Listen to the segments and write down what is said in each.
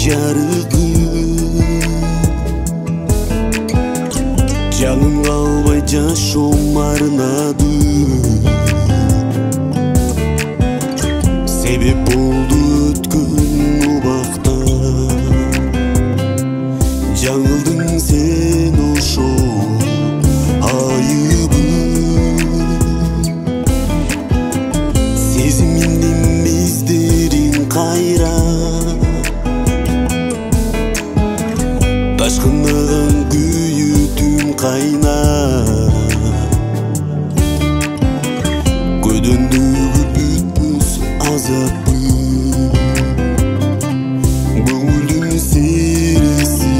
жарыгым жаным калбай жашоом арнады себеп болду өткөн убакта жаңылдың сен ошол айыбы сезимиңдин бездерин кайра ташкындаган күйүтүм кайна көдөндөгү бүтпөс азапы көңүлдүн сереси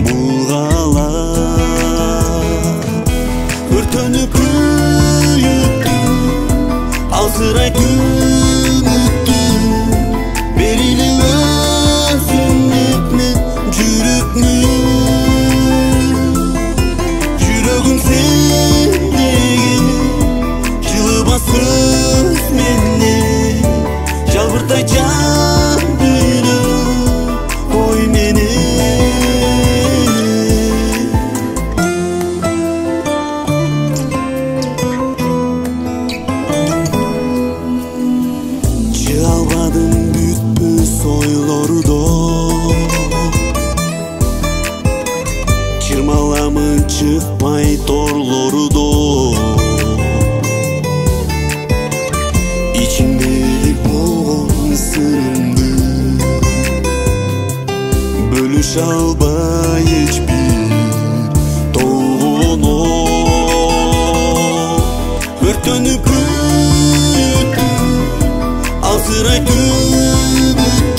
булгала өртөнүп күйүттүм алсырайт үмүттүм берили өзүңдү жүрөгүм сендеги жылыбас көз менен жалбыртай жан дүйнөм ой менен жыга албадым бүтпөс ойлордо чырмаламын чыкпай торлорудо ичимдеги болгон сырымды бөлүшө албай эч бир толгоно өртөнүп күйүттүм алсырайт үмүт